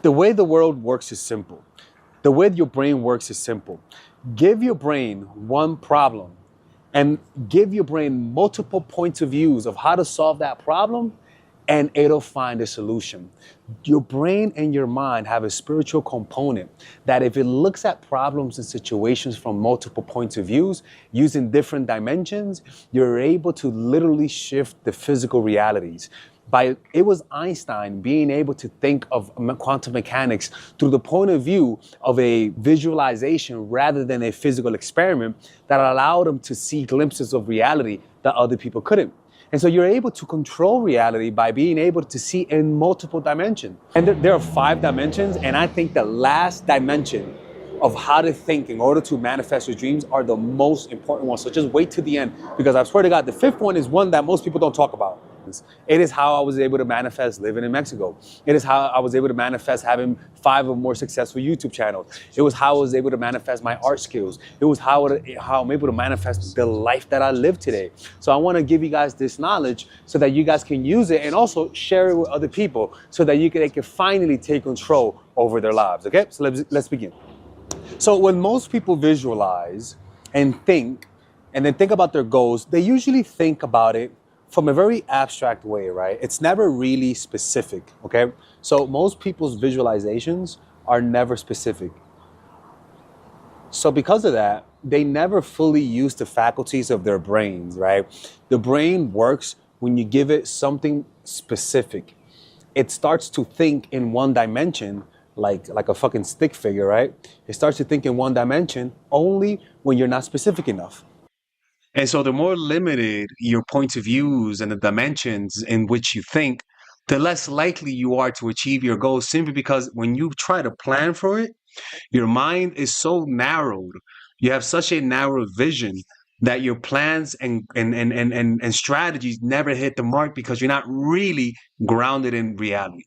The way the world works is simple. The way your brain works is simple. Give your brain one problem and give your brain multiple points of views of how to solve that problem, and it'll find a solution. Your brain and your mind have a spiritual component that if it looks at problems and situations from multiple points of views, using different dimensions, you're able to literally shift the physical realities. It was Einstein being able to think of quantum mechanics through the point of view of a visualization rather than a physical experiment that allowed him to see glimpses of reality that other people couldn't. And so you're able to control reality by being able to see in multiple dimensions. And there are 5 dimensions, and I think the last dimension of how to think in order to manifest your dreams are the most important ones. So just wait to the end, because I swear to God, the 5th one is one that most people don't talk about. It is how I was able to manifest living in Mexico. It is how I was able to manifest having 5 or more successful YouTube channels. It was how I was able to manifest my art skills. It was how I'm able to manifest the life that I live today. So I want to give you guys this knowledge so that you guys can use it and also share it with other people so that they can finally take control over their lives. Okay, so let's begin. So when most people visualize and think then think about their goals, they usually think about it from a very abstract way, right? It's never really specific, okay? So most people's visualizations are never specific. So because of that, they never fully use the faculties of their brains, right? The brain works when you give it something specific. It starts to think in one dimension, like a fucking stick figure, right? It starts to think in one dimension only when you're not specific enough. And so the more limited your points of views and the dimensions in which you think, the less likely you are to achieve your goals, simply because when you try to plan for it, your mind is so narrowed. You have such a narrow vision that your plans and strategies never hit the mark because you're not really grounded in reality.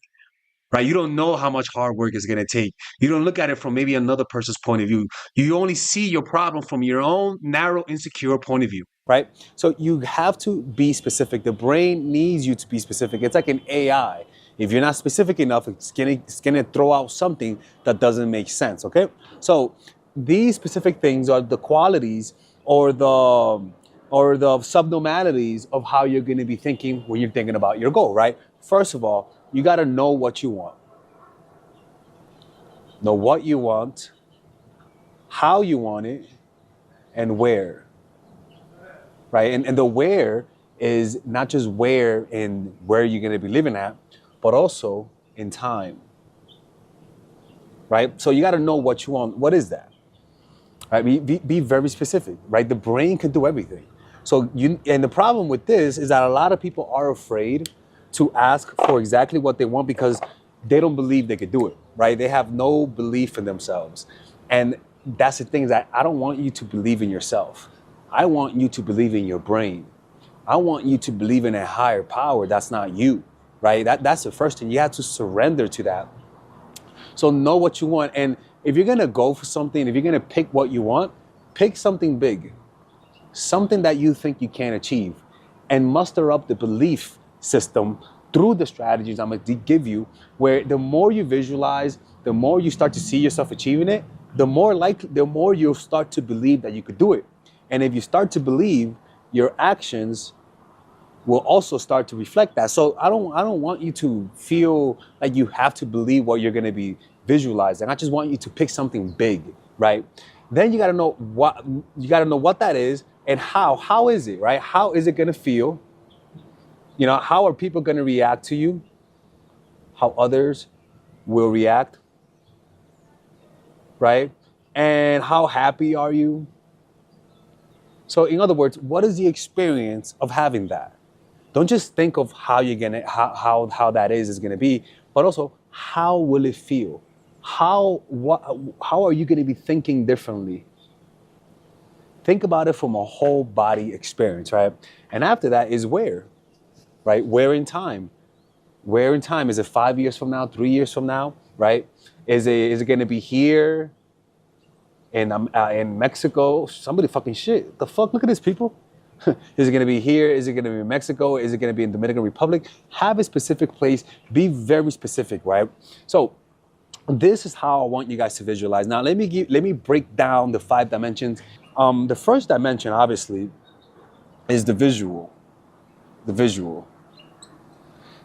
Right? You don't know how much hard work it's going to take. You don't look at it from maybe another person's point of view. You only see your problem from your own narrow, insecure point of view. Right? So you have to be specific. The brain needs you to be specific. It's like an AI. If you're not specific enough, it's gonna throw out something that doesn't make sense. Okay? So these specific things are the qualities or the subnormalities of how you're going to be thinking when you're thinking about your goal, right? First of all, you got to know what you want. Know what you want, how you want it, and where, right? And the where is not just where you're going to be living at, but also in time, right? So you got to know what you want. What is that? Right? Be very specific, right? The brain can do everything. So and the problem with this is that a lot of people are afraid to ask for exactly what they want because they don't believe they could do it, right? They have no belief in themselves. And that's the thing, is that I don't want you to believe in yourself. I want you to believe in your brain. I want you to believe in a higher power that's not you, right? That's the first thing. You have to surrender to that. So know what you want. And if you're going to go for something, if you're going to pick what you want, pick something big, something that you think you can achieve, and muster up the belief system through the strategies I'm going to give you, where the more you visualize, the more you start to see yourself achieving it, the more you'll start to believe that you could do it. And if you start to believe, your actions will also start to reflect that. So I don't want you to feel like you have to believe what you're going to be visualizing. I just want you to pick something big, right? Then you got to know what that is and how is it, right? How is it going to feel? You know, how are people going to react to you? How others will react, right? And how happy are you? So in other words, what is the experience of having that? Don't just think of how you're gonna how that is gonna be, but also how will it feel? How are you gonna be thinking differently? Think about it from a whole body experience, right? And after that is where, right? Where in time? Where in time? Is it 5 years from now, 3 years from now, right? Is it gonna be here in Mexico? Somebody fucking shit. The fuck? Look at this, people. Is it going to be here? Is it going to be in Mexico? Is it going to be in Dominican Republic? Have a specific place. Be very specific, right? So this is how I want you guys to visualize. Now, let me break down the 5 dimensions. The first dimension, obviously, is the visual. The visual.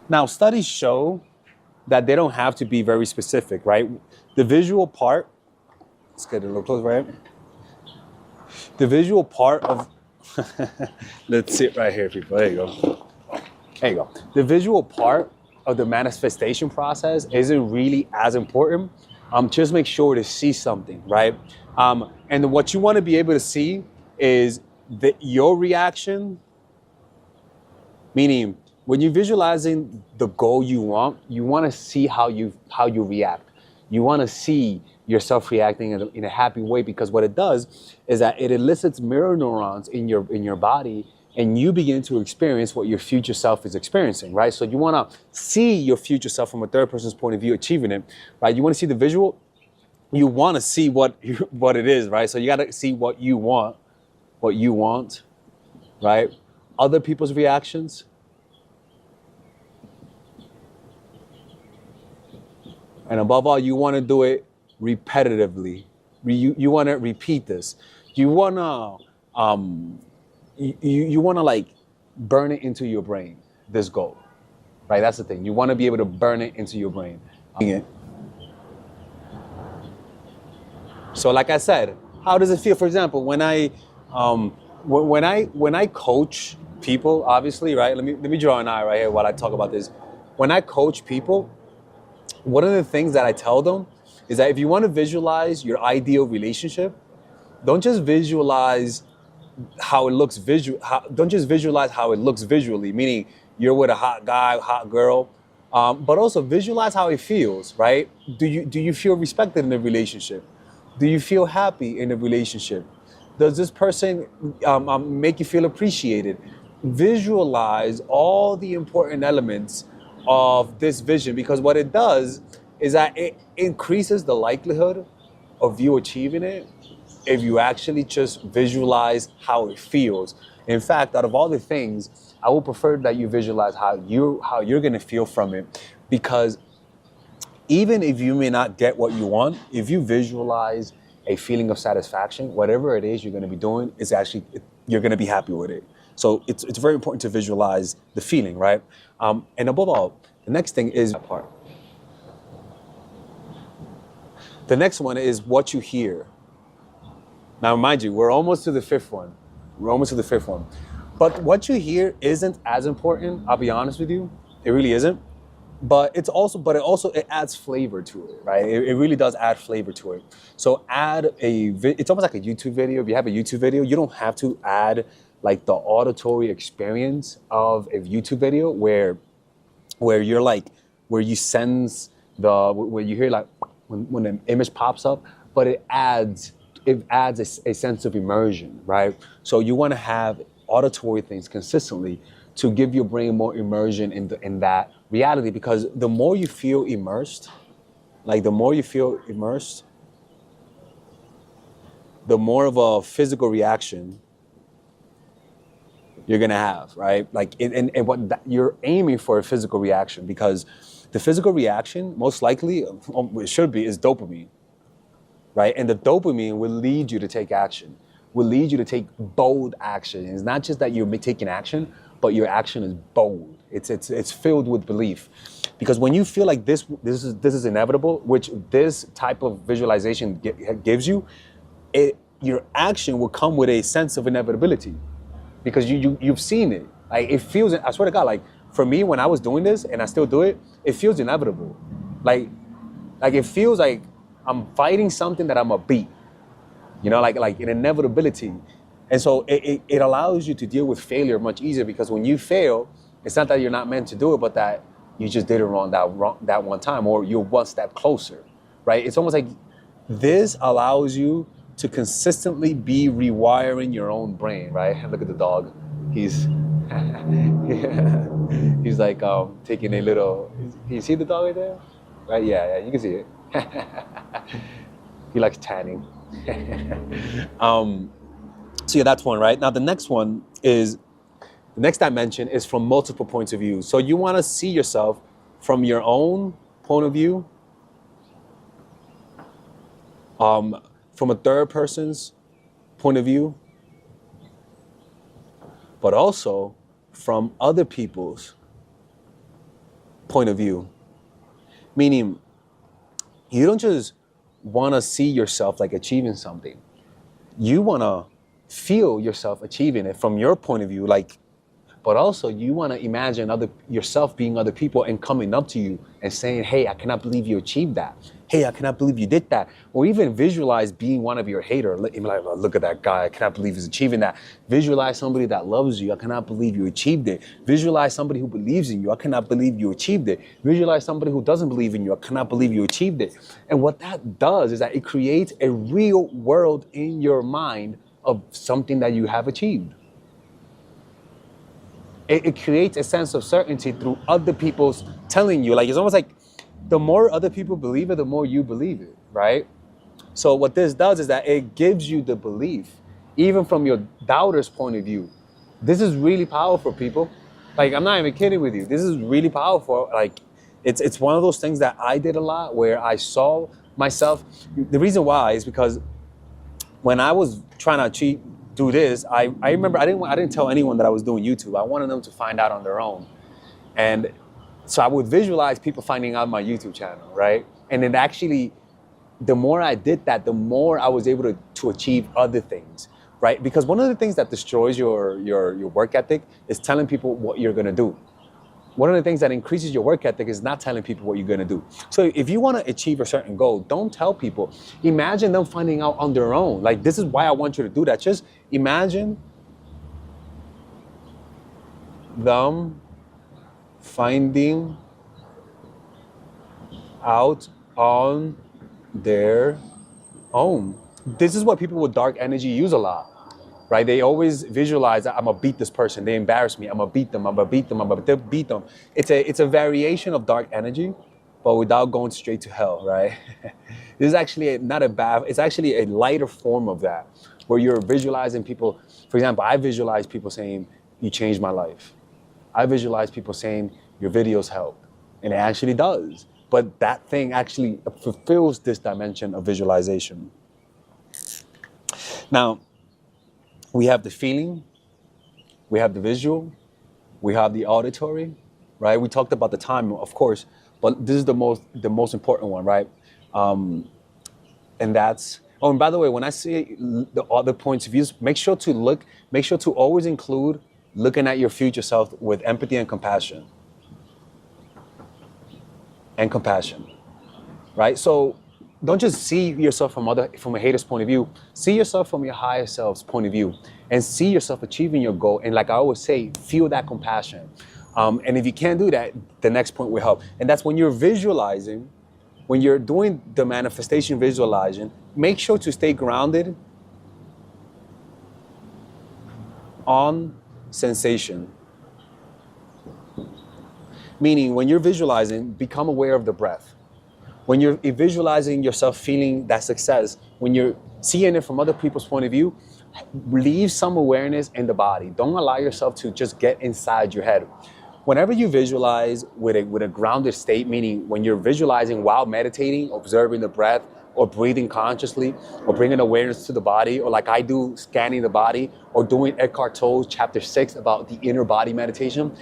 Now, studies show that they don't have to be very specific, right? The visual part, let's get a little closer, right? The visual part of, let's sit right here, people. There you go. There you go. The visual part of the manifestation process isn't really as important. Just make sure to see something, right? And what you want to be able to see is your reaction, meaning when you're visualizing the goal you want to see how you react. You want to see yourself reacting in a happy way, because what it does is that it elicits mirror neurons in your body, and you begin to experience what your future self is experiencing, right? So you want to see your future self from a third person's point of view achieving it, right? You want to see the visual. You want to see what it is, right? So you got to see what you want, right? Other people's reactions. And above all, you want to do it repetitively. You want to repeat this. You want to you want to like burn it into your brain, this goal, right? That's the thing. You want to be able to burn it into your brain. So like I said, how does it feel? For example, when I coach people, obviously, right? Let me draw an eye right here while I talk about this. When I coach people, one of the things that I tell them is that if you want to visualize your ideal relationship, don't just visualize how it looks don't just visualize how it looks visually, meaning you're with a hot guy, hot girl, but also visualize how it feels, right? Do you feel respected in the relationship? Do you feel happy in the relationship? Does this person make you feel appreciated? Visualize all the important elements of this vision, because what it does is that it increases the likelihood of you achieving it if you actually just visualize how it feels. In fact, out of all the things, I would prefer that you visualize how you're gonna feel from it, because even if you may not get what you want, if you visualize a feeling of satisfaction, whatever it is you're gonna be doing, is actually, you're gonna be happy with it. So it's very important to visualize the feeling, right? And above all, the next thing is that part. The next one is what you hear. Now, mind you, we're almost to the fifth one. But what you hear isn't as important, I'll be honest with you. It really isn't. But it adds flavor to it, right? It really does add flavor to it. So it's almost like a YouTube video. If you have a YouTube video, you don't have to add like the auditory experience of a YouTube video where you're like, where you sense where you hear like when an image pops up, but it adds a sense of immersion, right? So you want to have auditory things consistently to give your brain more immersion in that reality, because the more you feel immersed, the more of a physical reaction you're gonna have, right? You're aiming for a physical reaction, because the physical reaction, most likely, it should be, is dopamine, right? And the dopamine will lead you to take action, will lead you to take bold action. It's not just that you're taking action, but your action is bold. It's filled with belief, because when you feel like this is inevitable, which this type of visualization gives you, your action will come with a sense of inevitability, because you've seen it. Like, it feels, I swear to God, like for me, when I was doing this and I still do it, it feels inevitable. Like it feels like I'm fighting something that I'm gonna beat, like an inevitability. And so it allows you to deal with failure much easier, because when you fail, it's not that you're not meant to do it, but that you just did it wrong that one time, or you're one step closer, right? It's almost like this allows you to consistently be rewiring your own brain, right? Look at the dog. He's he's like taking a little. You see the dog right there? Right? Yeah, you can see it. He likes tanning. So yeah, that's one, right? Now the next dimension is from multiple points of view. So you want to see yourself from your own point of view, from a third person's point of view, but also from other people's point of view. Meaning, you don't just want to see yourself like achieving something. You want to feel yourself achieving it from your point of view, like, but also you want to imagine yourself being other people and coming up to you and saying, hey, I cannot believe you achieved that. Hey, I cannot believe you did that. Or even visualize being one of your haters. Like, look at that guy. I cannot believe he's achieving that. Visualize somebody that loves you. I cannot believe you achieved it. Visualize somebody who believes in you. I cannot believe you achieved it. Visualize somebody who doesn't believe in you. I cannot believe you achieved it. And what that does is that it creates a real world in your mind of something that you have achieved. It creates a sense of certainty through other people's telling you. Like, it's almost like the more other people believe it, the more you believe it, right? So what this does is that it gives you the belief, even from your doubter's point of view. This is really powerful, people. Like, I'm not even kidding with you. This is really powerful. Like, it's one of those things that I did a lot where I saw myself. The reason why is because when I was trying to do this, I remember I didn't tell anyone that I was doing YouTube. I wanted them to find out on their own. And so I would visualize people finding out my YouTube channel, right? And it actually, the more I did that, the more I was able to achieve other things, right? Because one of the things that destroys your work ethic is telling people what you're gonna do. One of the things that increases your work ethic is not telling people what you're gonna do. So if you wanna achieve a certain goal, don't tell people. Imagine them finding out on their own. Like, this is why I want you to do that. Just imagine them finding out on their own. This is what people with dark energy use a lot. Right? They always visualize, I'm gonna beat this person. They embarrass me. I'm gonna beat them. I'm gonna beat them. I'm gonna beat them. It's a variation of dark energy, but without going straight to hell, right? This is actually not a bad, it's actually a lighter form of that, where you're visualizing people. For example, I visualize people saying, you changed my life. I visualize people saying, your videos help. And it actually does. But that thing actually fulfills this dimension of visualization. Now, we have the feeling, we have the visual, we have the auditory, right? We talked about the time, of course, but this is the most important one, right? And that's, oh, and by the way, when I say the other points of views, make sure to always include looking at your future self with empathy and compassion. Right? So don't just see yourself from a hater's point of view. See yourself from your higher self's point of view, and see yourself achieving your goal. And like I always say, feel that compassion. And if you can't do that, the next point will help. And that's when you're visualizing, when you're doing the manifestation visualizing, make sure to stay grounded on sensation. Meaning, when you're visualizing, become aware of the breath. When you're visualizing yourself feeling that success, when you're seeing it from other people's point of view, leave some awareness in the body. Don't allow yourself to just get inside your head. Whenever you visualize with a grounded state, meaning when you're visualizing while meditating, observing the breath, or breathing consciously, or bringing awareness to the body, or like I do, scanning the body, or doing Eckhart Tolle's chapter 6 about the inner body meditation,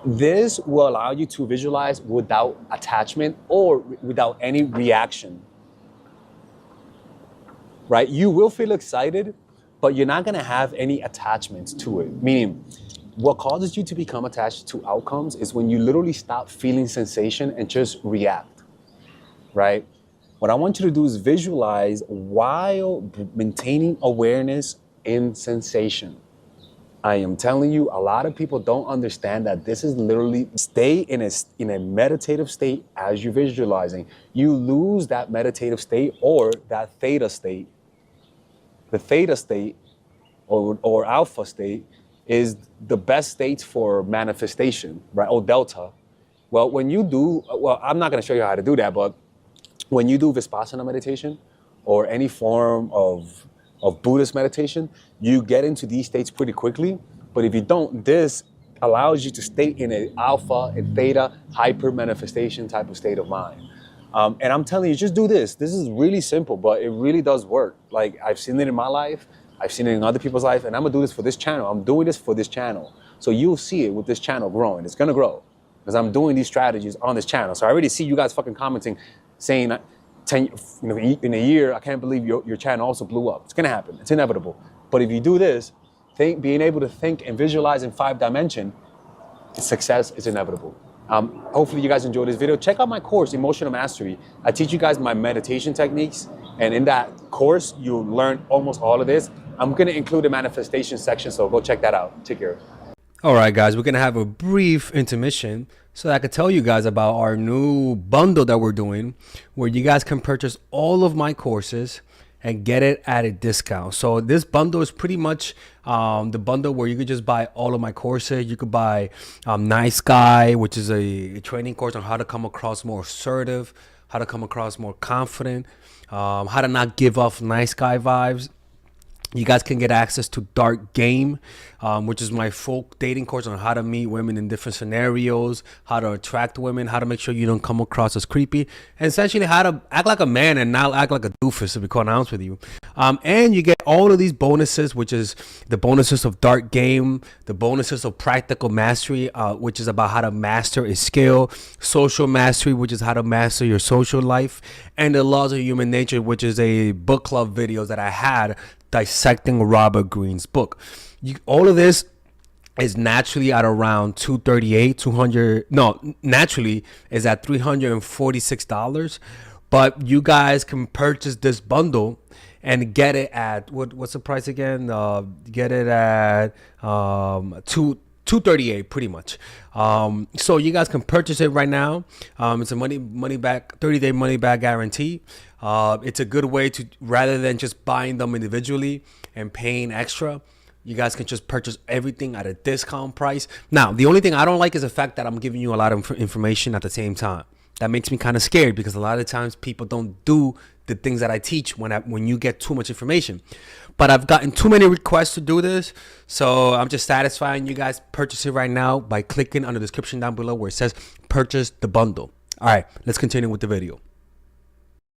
this will allow you to visualize without attachment or without any reaction, right? You will feel excited, but you're not gonna have any attachments to it. Meaning, what causes you to become attached to outcomes is when you literally stop feeling sensation and just react, right? What I want you to do is visualize while maintaining awareness in sensation. I am telling you, a lot of people don't understand that this is literally stay in a meditative state as you're visualizing. You lose that meditative state or that theta state. The theta state or alpha state is the best state for manifestation, right? Or delta. Well, when you do, well, I'm not going to show you how to do that, but when you do Vipassana meditation or any form of Buddhist meditation, you get into these states pretty quickly. But if you don't, this allows you to stay in an alpha and theta hyper manifestation type of state of mind. And I'm telling you, just do this. This is really simple, but it really does work. Like, I've seen it in my life, I've seen it in other people's life, and I'm gonna do this for this channel. I'm doing this for this channel. So you'll see it with this channel growing. It's gonna grow because I'm doing these strategies on this channel. So I already see you guys fucking commenting, saying, 10, in a year, I can't believe your channel also blew up. It's gonna happen. It's inevitable. But if you do this, being able to think and visualize in 5 dimension, success is inevitable. Hopefully you guys enjoyed this video. Check out my course, Emotional Mastery. I teach you guys my meditation techniques. And in that course, you'll learn almost all of this. I'm gonna include a manifestation section, so go check that out. Take care. All right, guys, we're going to have a brief intermission so that I can tell you guys about our new bundle that we're doing where you guys can purchase all of my courses and get it at a discount. So this bundle is pretty much the bundle where you could just buy all of my courses. You could buy Nice Guy, which is a training course on how to come across more assertive, how to come across more confident, how to not give off nice guy vibes. You guys can get access to Dark Game, which is my full dating course on how to meet women in different scenarios, how to attract women, how to make sure you don't come across as creepy, and essentially how to act like a man and not act like a doofus, to be quite honest with you. And you get all of these bonuses, which is the bonuses of Dark Game, the bonuses of Practical Mastery, which is about how to master a skill, Social Mastery, which is how to master your social life, and the Laws of Human Nature, which is a book club videos that I had dissecting Robert Greene's book. All of this is naturally at around naturally is at $346, but you guys can purchase this bundle and get it at what's the price again? Get it at $238 pretty much. So you guys can purchase it right now. It's a money back 30-day money back guarantee. It's a good way to, rather than just buying them individually and paying extra, you guys can just purchase everything at a discount price. Now, the only thing I don't like is the fact that I'm giving you a lot of information at the same time. That makes me kind of scared because a lot of times people don't do the things that I teach when you get too much information. But I've gotten too many requests to do this, so I'm just satisfying you guys. Purchase it right now by clicking on the description down below where it says purchase the bundle. All right, let's continue with the video.